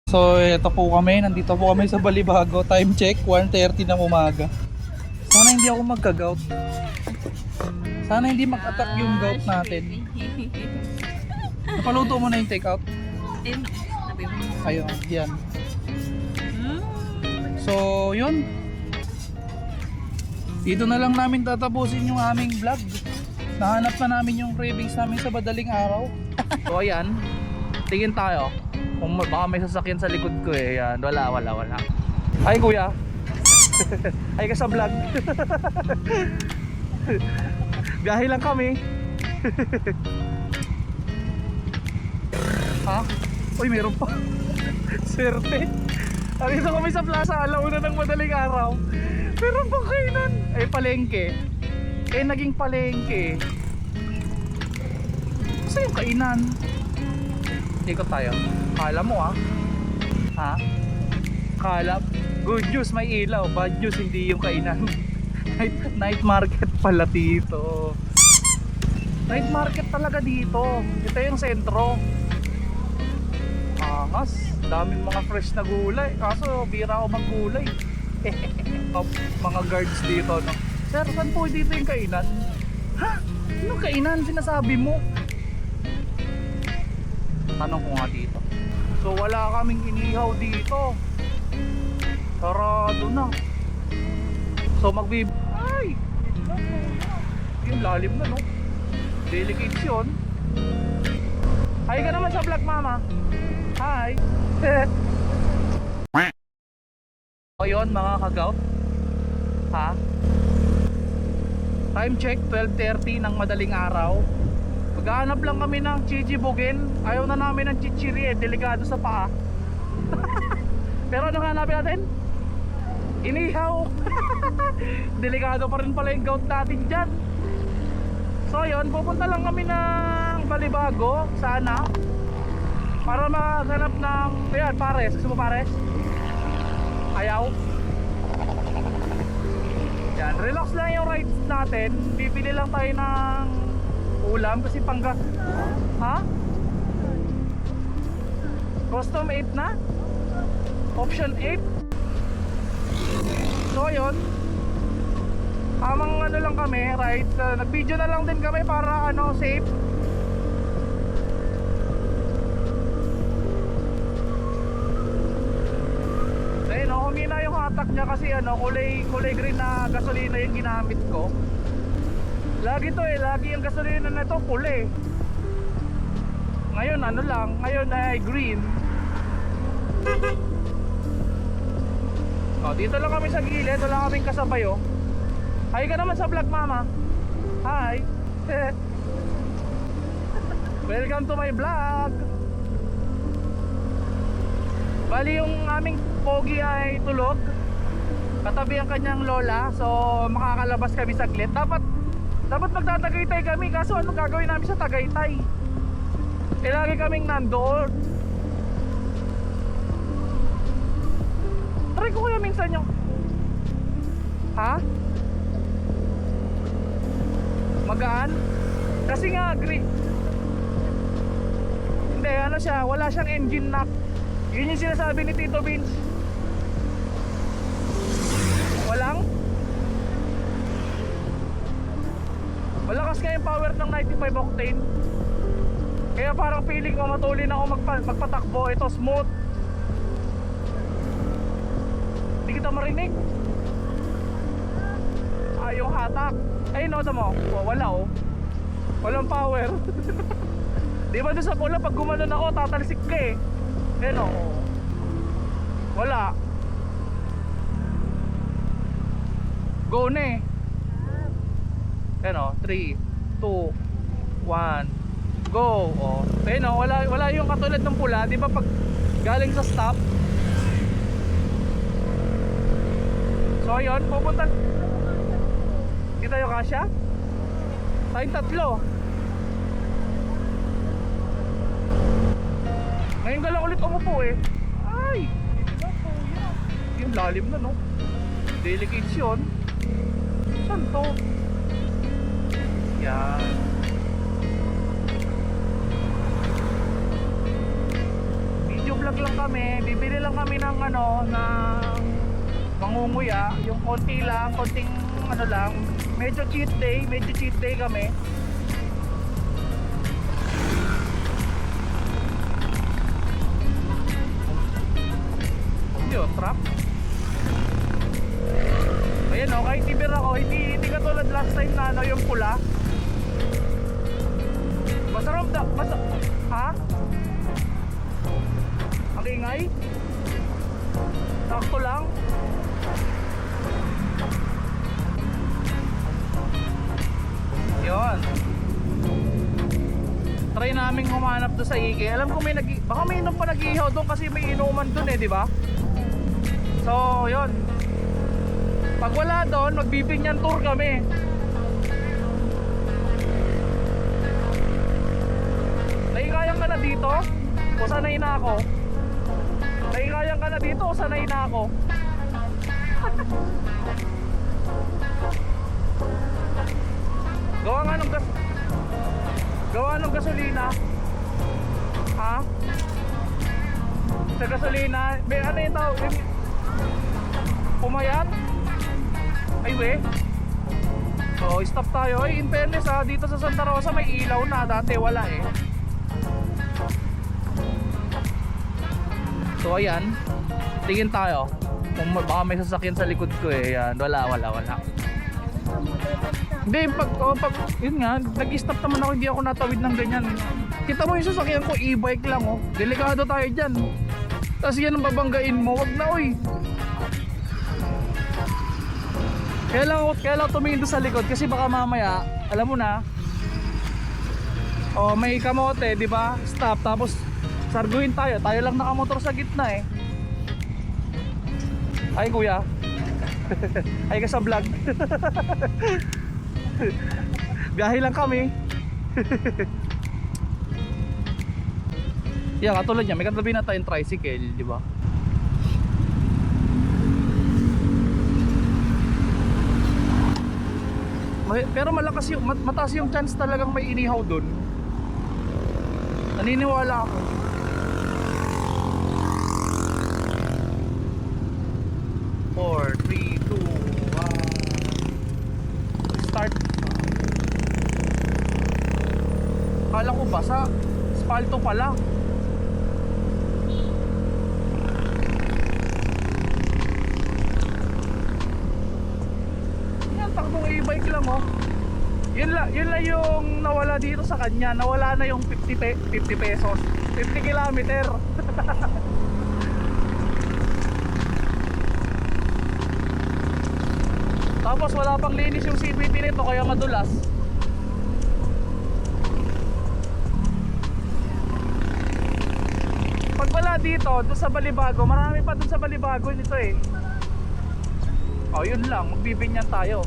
So ito po kami, nandito po kami sa Balibago. Time check, 1:30 ng umaga. Sana hindi ako magka-gout. Sana hindi mag-attack yung gout natin. Napaluto mo na yung take-out? Ayun, yan. So yun, dito na lang namin tatapusin yung aming vlog. Nahanap na namin yung cravings namin sa madaling araw. So ayan, tingin tayo kung baka may sasakyan sa likod ko eh. Yan, wala. Hi kuya. Hi ka sa vlog. Biyahe lang kami. Ha? Uy, meron pa. Swerte. Dito kami sa plaza, alauna ng madaling araw. Meron pa kainan. Eh, palengke. Eh, naging palengke. Kasi yung kainan. Ikot tayo. Kala mo ha? Kala, good news may ilaw, bad news hindi yung kainan. Night market pala dito. Night market talaga dito. Ito yung sentro. Angas, daming mga fresh na gulay. Kaso bira ako maggulay. Mga guards dito, no? Sir, saan po dito yung kainan? Ha? Anong kainan sinasabi mo? Tanong ko nga dito. So wala kaming inihaw dito. Sarado na. So ay! Yung lalim na, no? Delicate yun. Hi ka naman sa vlog, mama. Hi. O yun, mga kagaut. Ha? Time check, 12:30 ng madaling araw. Maghahanap lang kami ng chichibugin. Ayaw na namin ng chichiri eh, delikado sa paa. Pero anong hanapin natin? Inihaw. Delikado pa rin pala yung gout natin dyan. So yun, pupunta lang kami ng Balibago sana para maghanap ng, ayan, pares. Gusto mo pares? Ayaw. Yan, relax lang yung rides natin. Bibili lang tayo ng ulam kasi ha? Custom 8 na? Option 8? So yun, tamang ano lang kami, right? Nag-video na lang din kami para safe. Ayun, humina yung hatak niya kasi kulay green na gasolina yung ginamit ko. Lagi yung gasolina na to kulay. Ngayon ngayon ay green. Dito lang kami sa gilid, wala kaming kasabay oh. Hi ka naman sa vlog, mama. Hi. Welcome to my vlog. Bali yung aming pogi ay tulog. Katabi ang kanyang lola, so makakalabas kami saglit. Dapat magtatagaytay kami, kaso anong gagawin namin sa Tagaytay? Eh lagi kaming nandoon. Try ko kaya minsan yung magaan? Kasi nga hindi, siya, wala siyang engine knock. Yun yung sinasabi ni Tito Vince. Malakas nga yung power ng 95 octane. Kaya parang feeling ko matulin ako magpatakbo. Ito smooth. Hindi kita marinig. Yung hatak. Ay no, mo. Wala oh. Walang power. Di ba doon sa pula pag gumanon ako tatalsik ka eh. Wala. Go na eh. 3, 2, 1, go. Wala yung katulad ng pula. Di ba pag galing sa stop. So ayun, pupunta. Di tayo kasya? Tayong tatlo. Ngayon ka lang ulit umupo eh. Ay! Yung lalim na, no? Delicate yun. Saan to? Yan. magbablog lang kami. Bibili lang kami ng ng mangunguya. Yung konti lang, konting lang. Medyo cheat day kami. Yun, trap. Ayan o, kahit tibir ako, hindi katulad last time na yung pula. Masarap na, ha? Ang ingay? Sakto lang. Yun. Try namin humanap doon sa Ige. Alam ko baka may inom pa nag-ihaw doon kasi may inuman doon di ba? So, yun. Pag wala doon, magbibigyan tour kami. Naikayang ka na dito? O sanay na ako? Naikayang ka na dito o sanay na ako? Gawa ng gasolina. Ha? Sa gasolina, may ano yung tawag? Pumayat? Ay we. So stop tayo. Ay, in fairness dito sa Santa Rosa may ilaw na. Dati wala eh. So ayan, tingin tayo kung baka may sasakyan sa likod ko eh. Yan, wala. Hindi, pag yun nga, nag-stop naman ako, hindi ako natawid ng ganyan. Kita mo yung sasakyan ko, e-bike lang oh. Delikado tayo dyan. Tapos yan ang babanggain mo, wag na oy. Kaya lang tumingin doon sa likod kasi baka mamaya, alam mo na, oh, may kamote, di ba? Stop, tapos sarguin tayo lang nakamotor sa gitna eh. Ay kuya. Ay ka sa vlog. Biyahe lang kami. Yeah, katulad niya, may katabi na tayong tricycle, di ba? Pero malakas yung mataas yung chance talagang may inihaw doon. Naniniwala ako. Start. Kala ko basa, spalto pala. Yan, takbong e-bike lang oh. Yun lang yung nawala dito sa kanya. Nawala na yung 50 pesos, 50 kilometer. Tapos wala pang linis yung CVT nito kaya madulas. Pag wala dito, doon sa Balibago, marami pa doon sa Balibago nito eh. Oh, yun lang, magbibinyan tayo.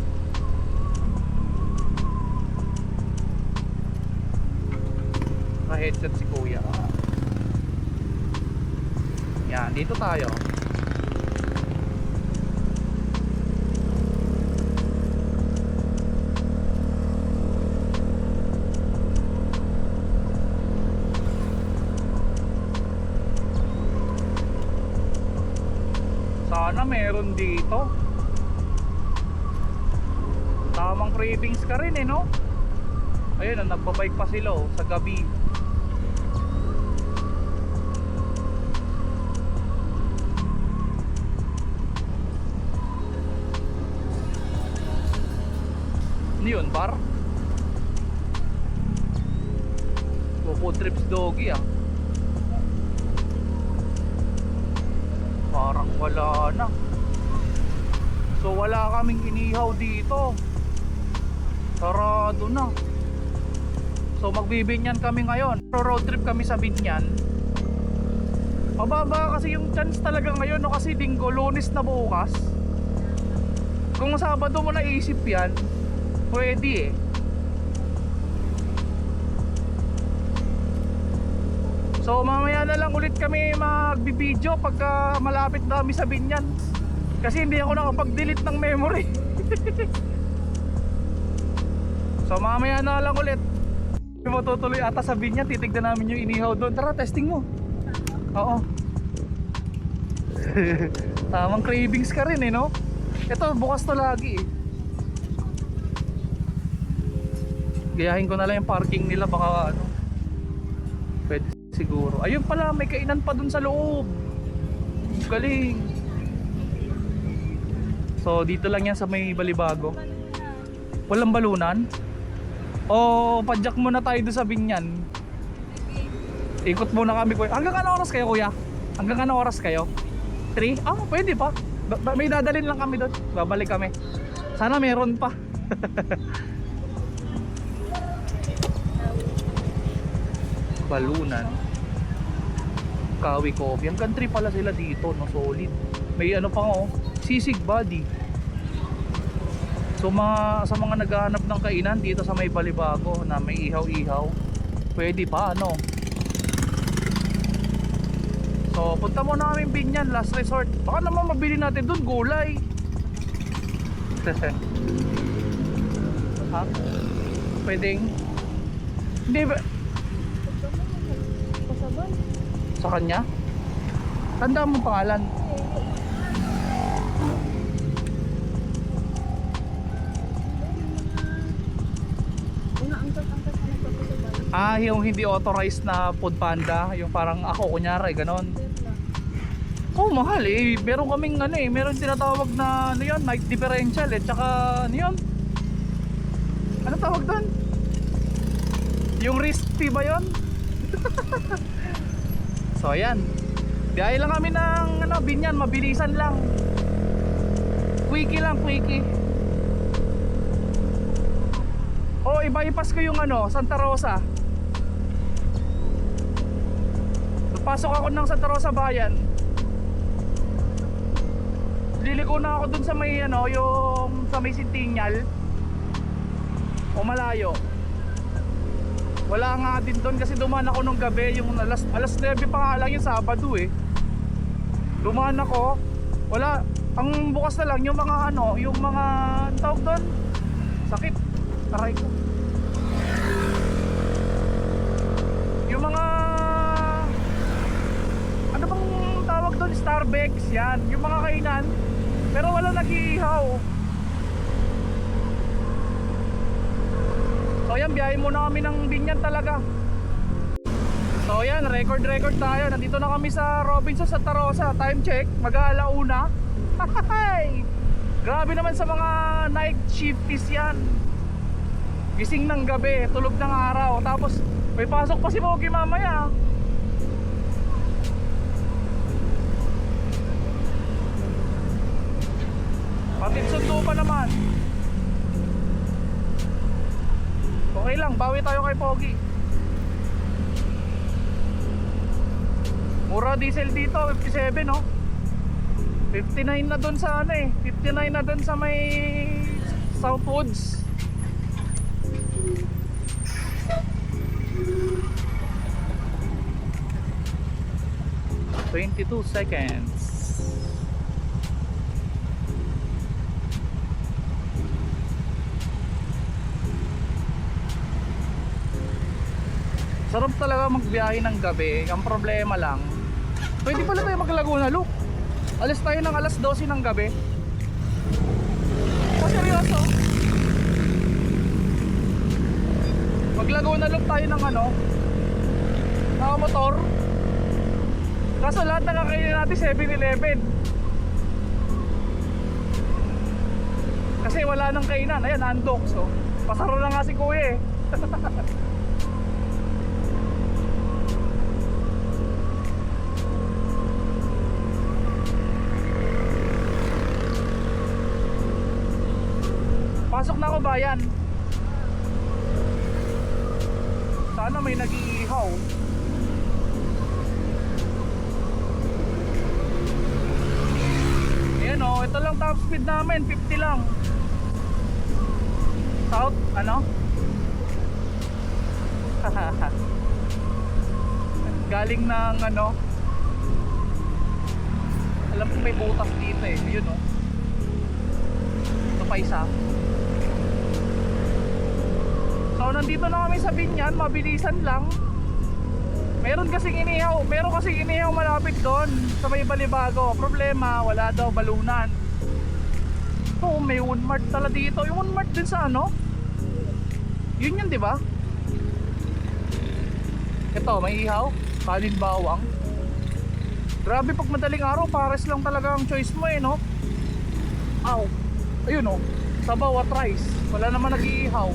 Naka-headset si kuya. Yan, dito tayo. Sana meron dito. Tamang cravings ka rin eh no. Ayun, nagbabike pa sila oh, sa gabi. Ano yun, bar? Coco Trips Doggy ah. Parang wala na. So wala kaming inihaw dito. Sarado na. So magbibinyan kami ngayon. Road trip kami sa Binyan. Mababa kasi yung chance talaga ngayon no, kasi Linggo, Lunes na bukas. Kung Sabado mo naisip yan, pwede eh. So mamaya na lang ulit kami magbibideo pagka malapit na kami sa Binyan. Kasi hindi ako nakapag-delete ng memory. So mamaya na lang ulit. Matutuloy ata sa Binyan, titignan namin yung inihaw doon. Tara, testing mo. Oo. Tamang cravings ka rin eh, no? Ito, bukas to lagi eh. Gayahin ko na lang yung parking nila, baka ano, pwede siguro. Ayun pala, may kainan pa dun sa loob. Galing. So dito lang yan sa may Balibago. Walang balunan? O padyak muna tayo doon sa Binyan. Ikot muna kami kuya. Hanggang ano oras kayo kuya? Hanggang ano oras kayo? 3? Ah, pwede pa. May dadalhin lang kami doon. Babalik kami. Sana meron pa. Balunan. Kawi Coffee. Ang country pala sila dito, no? Solid. May ano pa nga oh, sisig body. So sa mga naghahanap ng kainan dito sa may Balibago na may ihaw-ihaw, pwede pa ano. So punta muna kami Binyan, last resort. Baka naman mabili natin dun gulay. Ha? Pwedeng? Hindi ba? Sa kanya? Tanda mo pangalan? Ah, yung hindi authorized na food panda, yung parang ako kunyari, ganon. Oh, mahal eh. Meron kaming ano eh, meron tinatawag na ano yun, night differential eh, tsaka ano yun? Ano tawag doon? Yung risky ba yun? So ayan. Biyahe lang kami ng ano, Binyan, mabilisan lang. Quickie lang, quickie. Oh, i-bypass ko yung ano, Santa Rosa. Pasok ako ng Santa Rosa Bayan. Liliko na ako dun sa may ano, yung sa may Sintinyal. O malayo. Wala nga din doon kasi dumaan ako nung gabi, yung alas 9 pa nga lang yung Sabado eh. Dumaan ako, wala, ang bukas na lang yung mga ano, yung mga tawag doon. Sakit, aray ko. Yung mga ano bang tawag doon, Starbucks yan, yung mga kainan, pero wala nag-iihaw. So yan, biyahe muna kami ng Binyan talaga. So yan, record tayo. Nandito na kami sa Robinson Santa Rosa. Time check, mag-aalauna. Grabe naman sa mga night shifties yan. Gising ng gabi, tulog ng araw. Tapos may pasok pa si Mogi mamaya. Patid sundo pa naman. Okay lang, bawi tayo kay Pogi. Mura diesel dito, 57 no? 59 na dun sa ano eh, 59 na dun sa may Southwoods. "22 seconds." Sarap talaga magbiyahe ng gabi. Ang problema lang, pwede pala tayo mag Laguna Loop. Alis tayo ng alas 12 ng gabi. O seryoso, mag Laguna Loop tayo ng ano, motor. Kaso lahat na kakainin natin 7-Eleven. Kasi wala nang kainan. Ayan, andok. So pasaro na nga si kuya eh. Pasok na ako bayan. Sana may nag-iihaw. Ayan o, ito lang top speed namin, 50 lang. South, ano? Galing ng ano, alam ko may butas dito eh. Yun o, ito pa isa. So nandito na kami sa Binyan, mabilisan lang. Meron kasing inihaw malapit doon sa may Balibago. Problema, wala daw balunan. Oh, may Unmart tala dito. Yung Unmart din sa ano? Yun, di ba? Ito, may ihaw, kanin bawang. Grabe, pag madaling araw, pares lang talaga ang choice mo no? Aw, ayun sabaw at rice. Wala naman nag-iihaw.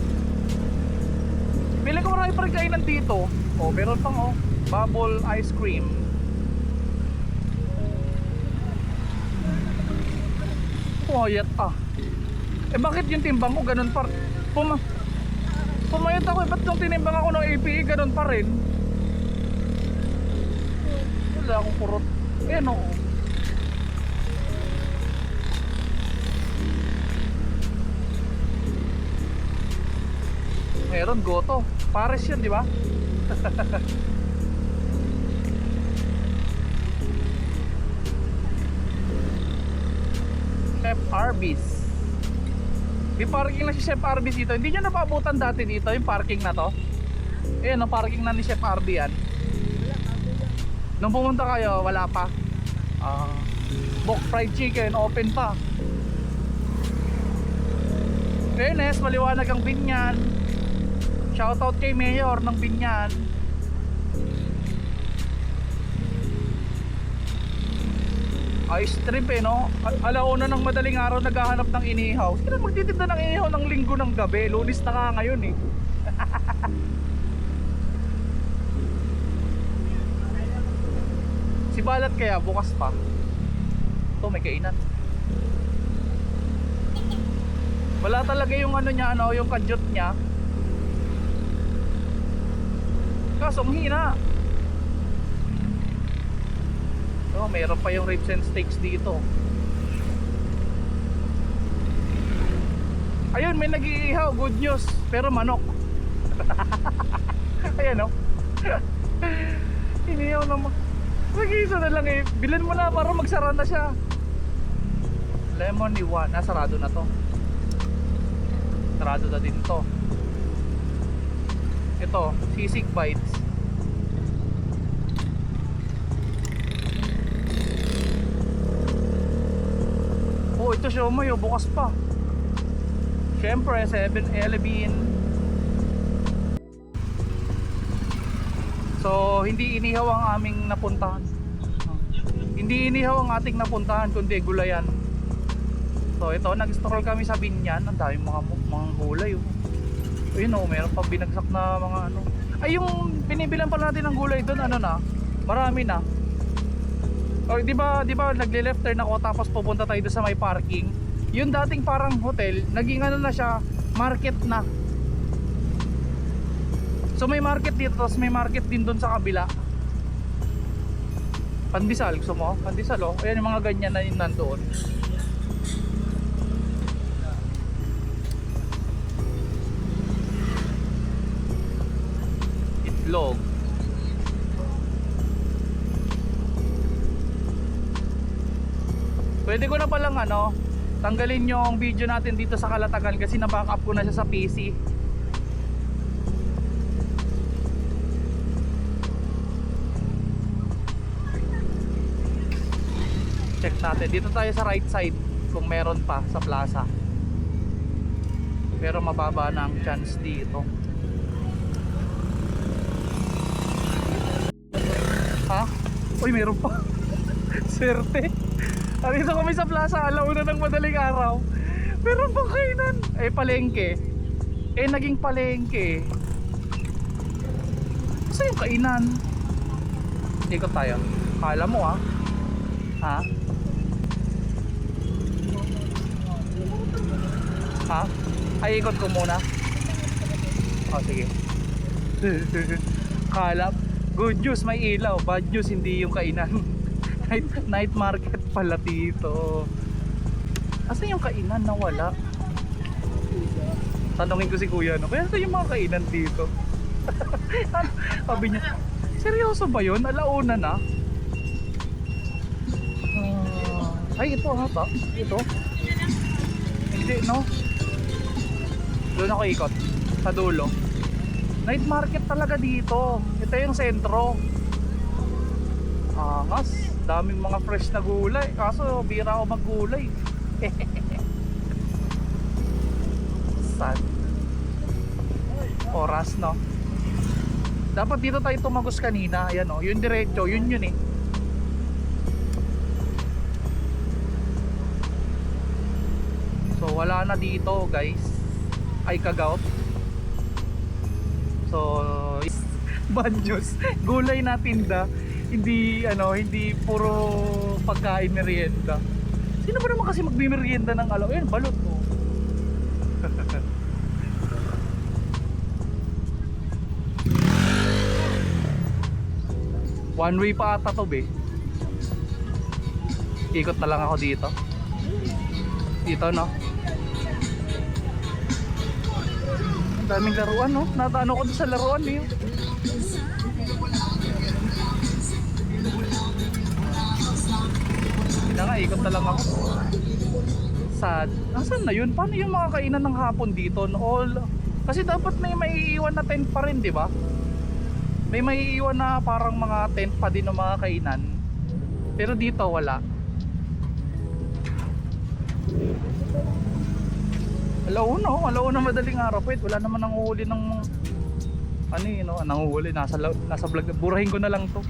Pili ko marami pa rin kainan dito. Meron pang bubble ice cream. Pumayat bakit yung timbang ko ganun pa? Pumayat ako ba't nung tinimbang ako ng APE ganun pa rin? Wala akong kurot. Meron goto. Pares yan, di ba? Chef Arby's. May parking na si Chef Arby's dito. Hindi nyo napabutan dati dito yung parking na to. Parking na ni Chef Arby yan. Nung pumunta kayo, wala pa. Bok fried chicken, open pa. Fairness, maliwanag ang Binyan. Shoutout kay Mayor ng Binyan. Ice trip alauna ng madaling araw naghahanap ng inihaw. Sino magtitinda ng inihaw ng linggo ng gabi? Lunes na nga ngayon Si Balat kaya bukas pa. Ito may kainan. Wala talaga yung niya yung kadyot niya. Kaso ang hina. Mayroon pa yung ribs and steaks dito. Ayun, may nag-iihaw, good news. Pero manok. Ayan inihaw naman. Mag-iisa na lang bilhin mo na para magsara na siya. Lemon iwan. Sarado na to. Sarado na din to. Ito, sisig bites. Ito siomay bukas pa. Siyempre 7-Eleven. So hindi inihaw ang aming napuntahan. Hindi inihaw ang ating napuntahan kundi gulayan. So ito, nag-stroll kami sa Binyan. Ang daming mga gulay Ayun meron pang binagsak na mga Ay yung binibilan pala natin ng gulay doon marami na. Di ba nagle-left turn ako tapos pupunta tayo doon sa may parking. Yung dating parang hotel, naging na siya, market na. So may market dito, tapos may market din doon sa kabila. Pandesal, gusto mo? Pandesal ayan yung mga ganyan na yun nandoon. Itlog. Pwede ko na palang tanggalin yung video natin dito sa Kalatagan kasi na-backup ko na siya sa PC. Check natin. Dito tayo sa right side kung meron pa sa plaza. Pero mababa na ang chance dito. Uy, meron pa. Swerte. Dito kami sa plaza, alauna ng madaling araw. Meron pang kainan. Palengke. Naging palengke. Saan yung kainan? Ikot tayo. Kala mo Ay, ikot ko muna. Sige. Kala, good news may ilaw, bad news hindi yung kainan. Night market pala dito. Asan yung kainan? Nawala. Tanungin ko si kuya kaya saan yung mga kainan dito? Sabi niya, seryoso ba yun? Alauna na? Ay ito ba? Ito? Hindi Doon ako ikot sa dulo. Night market talaga dito. Ito yung sentro. Angas, daming mga fresh na gulay. Kaso bira ako maggulay. Sad. Oras, no? Dapat dito tayo tumagos kanina. Ayan, oh, yung diretso, yun eh. So wala na dito, guys. Ay, kagaot. So banyos, gulay na tinda. Hindi hindi puro pagkain merienda. Sino ba naman kasi magbi-merienda ng ayun, balot mo. One way pa ata to, be. Ikot na lang ako dito. Dito, no? Ang daming laruan, no? Natano ko doon sa laruan, eh. Hindi na nga, ikot na lang ako. Sad. Nasaan na yun? Paano yung mga kainan ng hapon dito? Kasi dapat may maiiwan na tent pa rin, di ba? May maiiwan na parang mga tent pa din ng mga kainan. Pero dito wala. Alauna madaling araw. Wait, wala naman nanguhuli ng nanguhuli nasa vlog. Burahin ko na lang to.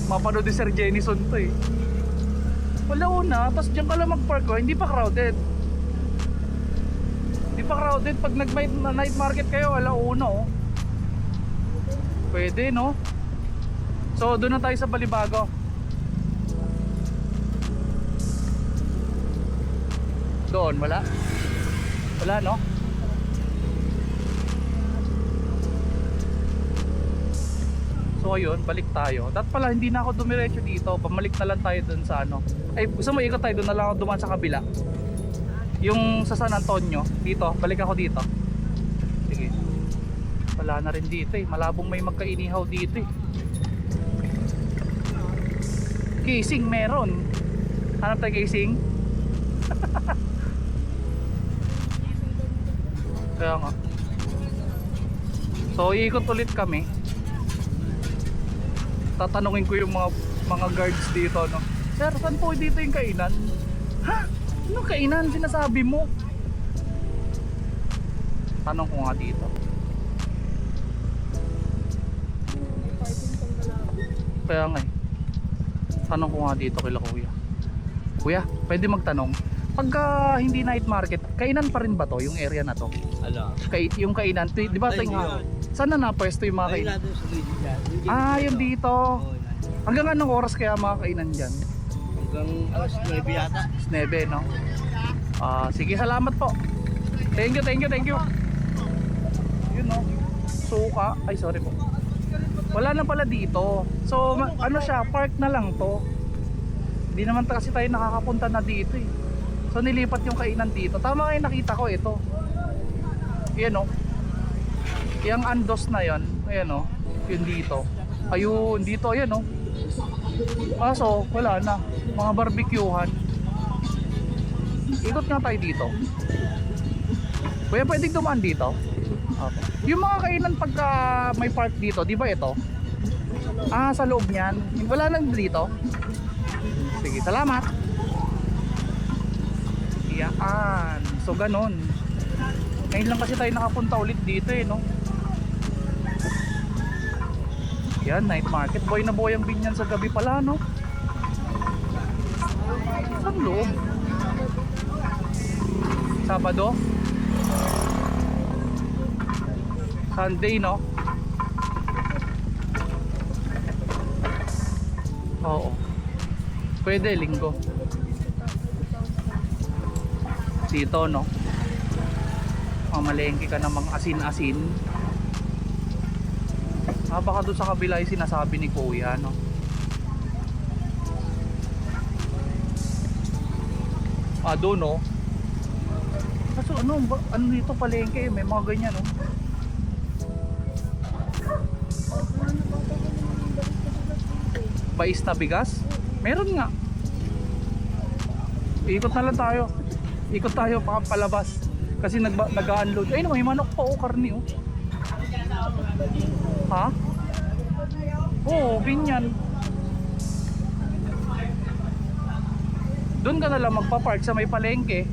Mapanood ni Sir Jenison to eh. Alauna, tapos diyan ka lang mag-park, oh. Hindi pa crowded. Hindi pa crowded pag nag-night market kayo, alauna, oh. Pwede, no? So doon na tayo sa Balibago. Doon, wala? Wala, no? So ayun, balik tayo. Dapat pala hindi na ako dumiretso dito. Pamalik na lang tayo doon sa Ay, gusto mo ikot tayo doon na lang ako dumaan sa kabila. Yung sa San Antonio, dito, balik ako dito. Sige. Wala na rin dito eh. Malabong may magkainihaw dito eh. Casing meron. Hanap tayo casing? Kaya nga. So iikot ulit kami. Tatanungin ko yung mga guards dito, no? Sir, saan po dito yung kainan? Ha? Anong kainan sinasabi mo? Tanong ko nga dito. Kaya nga eh. Tanong ko nga dito kila kuya. Kuya, pwede magtanong. Pagka hindi night market, kainan pa rin ba to, yung area na to? Ala. Yung kainan, di ba? Saan na napwesto yung mga Ay, kainan? natin sa gilid dyan. Yung dito. Oo, Hanggang anong oras kaya mga kainan dyan? hanggang alas 9 yata. 9, no? Sige, salamat po. Thank you. Yun, no? Suka. Ay, sorry po. Wala na pala dito. So, siya, park na lang to. Hindi naman kasi tayo nakakapunta na dito eh. So, nilipat yung kainan dito. Tama kayo, nakita ko ito. Yan, no? Yung Andos na yon, ayan, no? Yun dito. Ayun, dito, ayan, no? So, wala na. Mga barbecuehan. Ikot nga tayo dito. Kuya, pwedeng dumaan dito? Okay. Yung mga kainan pagka may park dito, di ba ito? Sa loob niyan. Wala nang dito. Sige, salamat. Iyaan. So, ganon. Ngayon lang kasi tayo nakapunta ulit dito eh, no? Yan, night market. Boy na boy ang binyan sa gabi pala, no? Saan loob? Sabado? Sunday, no? Oo. Pwede, linggo. Dito, no? Mamalengke ka ng mga asin-asin. Baka doon sa kabila yung sinasabi ni kuya, no? Doon, no? Kaso ano dito palengke, may mga ganyan, no? Bais na bigas? Meron nga. Ikot na lang tayo. Ikot tayo palabas. Kasi nag-unload. Ay, may manok pa, karni, oh. Ha? Oo, Binyan. Doon ka na lang magpa-park sa may palengke.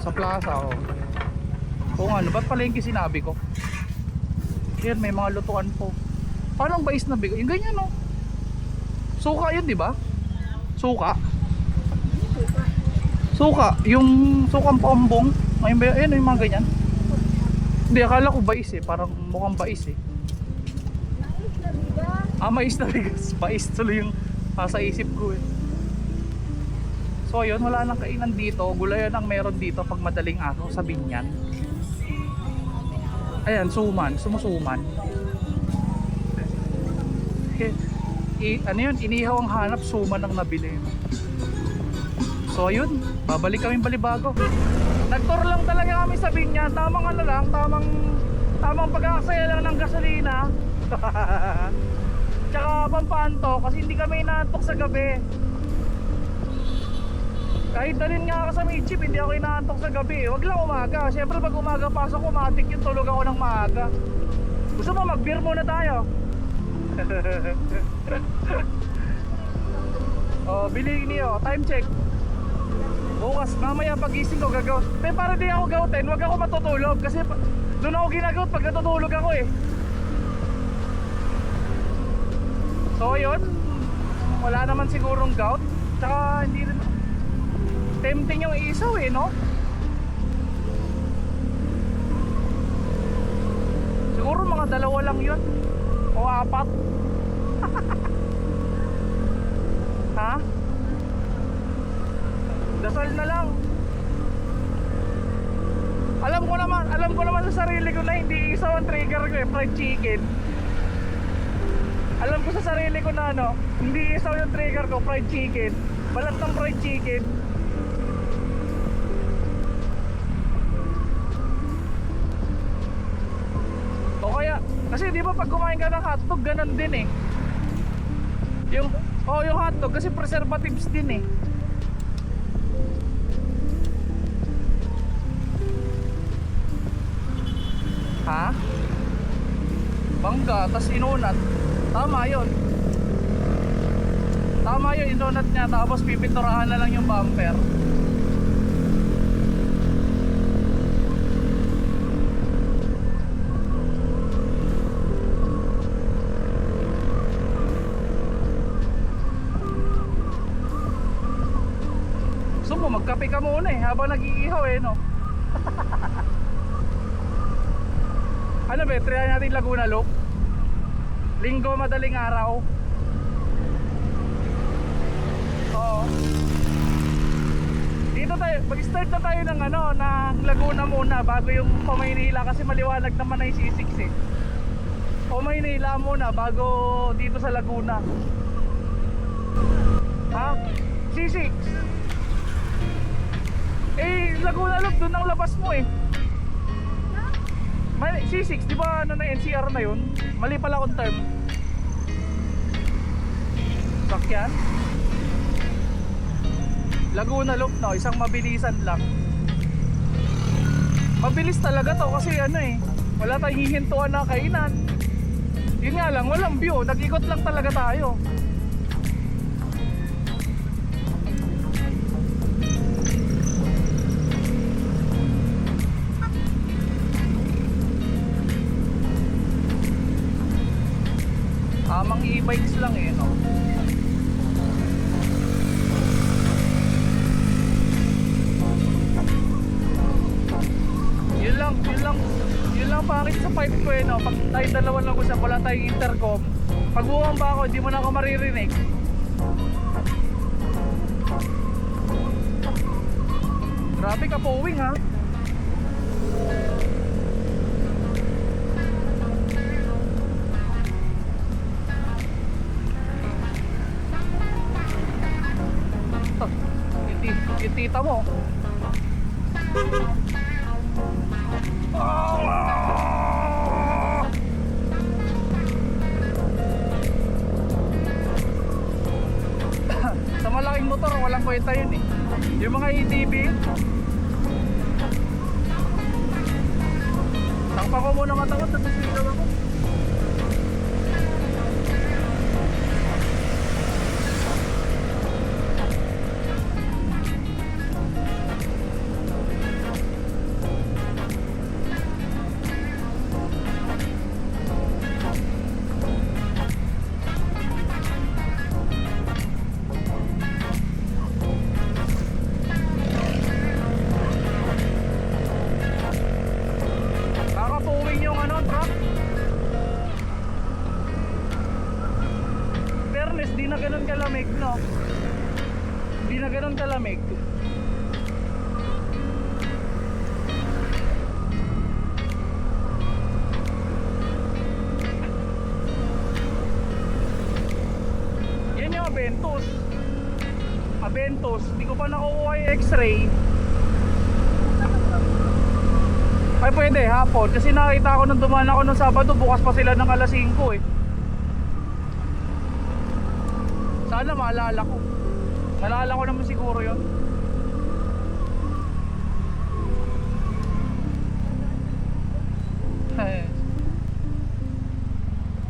Sa plaza, oh. Oo nga, ano, ba't palengke sinabi ko? Yan, may mga lutuan po. Parang bais na bigo. Yung ganyan, no? Suka yun, di ba? Suka. Suka. Yung sukang pambong. Ayun, yung mga ganyan. Hindi, akala ko bais eh. Parang mukhang bais eh. Mais na bigas. Mais tuloy yung sa isip ko eh. So ayun, wala nang kainan dito. Gulayan ang meron dito pag madaling araw sa Binyan. Ayan, suman, sumusuman. Ano yun, inihaw ang hanap, suman ang nabili. So ayun, babalik kami Balibago. Nagtour lang talaga kami sa Binyan. Tamang ano lang, tamang pag-aksaya lang ng gasolina. Tsaka pampanto kasi hindi kami inaantok sa gabi. Kahit dalhin nga ako sa may jeep, hindi ako inaantok sa gabi. Wag lang umaga. Siyempre pag umaga pasok ko, matik yung tulog ako ng maaga. Gusto mo mag-beer muna tayo? Oh, bili niyo, time check. Bukas, mamaya pagising ko gagawin. Pero para di ako gautin, wag ako matutulog. Kasi doon ako ginagaut pag natutulog ako eh. So yun, wala naman sigurong gout. Tsaka hindi rin tempting yung isaw eh, no? Siguro mga 2 lang yun o 4. Ha? Dasal na lang. Alam ko naman sa sarili ko na hindi isaw ang trigger ko eh, fried chicken. Alam ko sa sarili ko na ano, hindi isaw yung trigger ko, fried chicken. Balat ng fried chicken. O kaya, kasi di ba pag kumain ka ng hotdog, ganun din eh. Yung hotdog kasi preservatives din eh. Ha? Bangga, tas inunat. Tama yun. Tama yun, inunat niya. Tapos pipinturahan na lang yung bumper. Gusto mo, magkape ka muna eh habang nag-iihaw eh, no? Ano ba, try natin Laguna Loop. Linggo madaling araw. Oo. Dito tayo, mag-start na tayo ng ano, ng Laguna muna bago yung Maynila kasi maliwanag naman na yung C6 eh. Maynila muna bago dito sa Laguna. Ha? C6. Eh, Laguna Loop doon ang labas mo eh. C6, di ba ano na NCR na yun? Mali pala akong term. Sakyan Laguna Loop, no? Isang mabilisan lang. Mabilis talaga to kasi ano eh, wala tayong hihintuan na kainan. Yun nga lang, walang view. Nag-ikot lang talaga tayo. Tamang e-bikes lang eh, no? Yun lang pangit sa pipe ko eh, no? Pag tayo dalawa lang usap, wala tayong intercom. Pag bumamba ako, hindi mo na ako maririnig. Grabe ka powing ha. Yung tita mo. Sa malaking motor walang kwenta yun eh. Yung mga ATV, takpan ko muna katawan, tapos sigaw ako. least di na ganun kalamig, no? Di na ganun kalamig. Yan yung Aventus. Aventus, di ko pa nakukuha yung x-ray. Ay pwede hapon kasi nakita ko nung dumaan ako nung Sabado, bukas pa sila ng alas 5 eh. Sana maalala ko. Naalala ko naman siguro yun.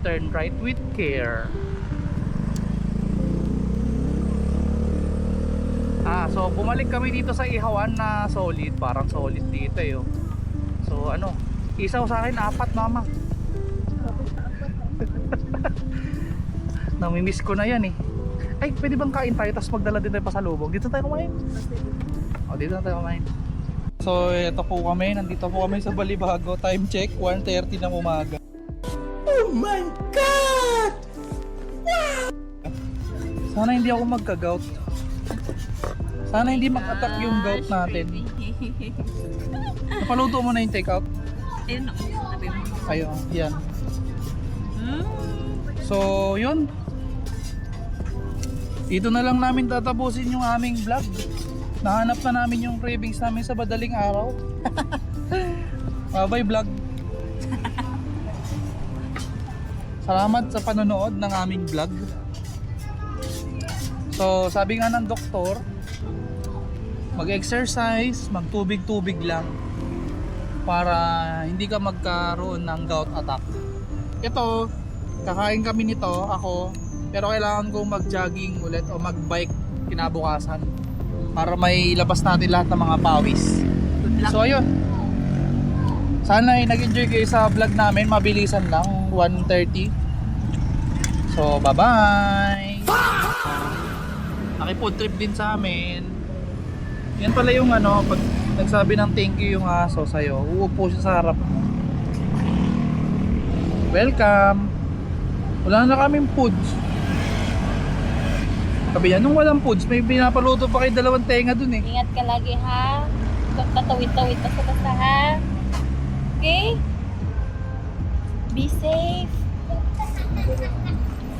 Turn right with care. So bumalik kami dito sa Ihawan na solid, parang solid dito eh. Oh. So ano, isaw sa akin 4 mama. Namimiss ko na yan eh. Ay, pwede bang kain tayo tapos magdala din tayo pasalubong? Dito tayo kumain. O, dito na tayo kumain. So, eto po kami. Nandito po kami sa Balibago. Time check, 1:30 ng umaga. Oh my God! Sana hindi ako magka-gout. Sana hindi mag-attack yung gout natin. Napaluto mo na yung take-out? Ayun ako, sabi mo. Ayun, yan. So, yun. Dito na lang namin tatapusin yung aming vlog. Nahanap na namin yung cravings namin sa madaling araw. Bye vlog. Salamat sa panonood ng aming vlog. So sabi nga ng doktor, mag-exercise, magtubig-tubig lang para hindi ka magkaroon ng gout attack. Ito, kakain kami nito, ako. Pero kailangan kong mag-jogging ulit o mag-bike kinabukasan para may labas natin lahat ng mga pawis. So ayun. Sana ay nag-enjoy kayo sa vlog namin. Mabilisan lang, 1:30. So bye-bye. Naki-food trip din sa amin. Yan pala yung ano, pag nagsabi ng thank you yung aso sa'yo, uupo siya sa harap mo. Welcome. Wala na kaming foods. Sabi niya, nung walang foods, may pinapaluto pa kayo 2 tenga dun eh. Ingat ka lagi ha. Tatawid-tawid pa sa basta ha. Okay? Be safe.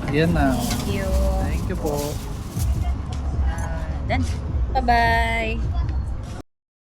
Yan na. Thank you. Thank you po. Then, bye-bye.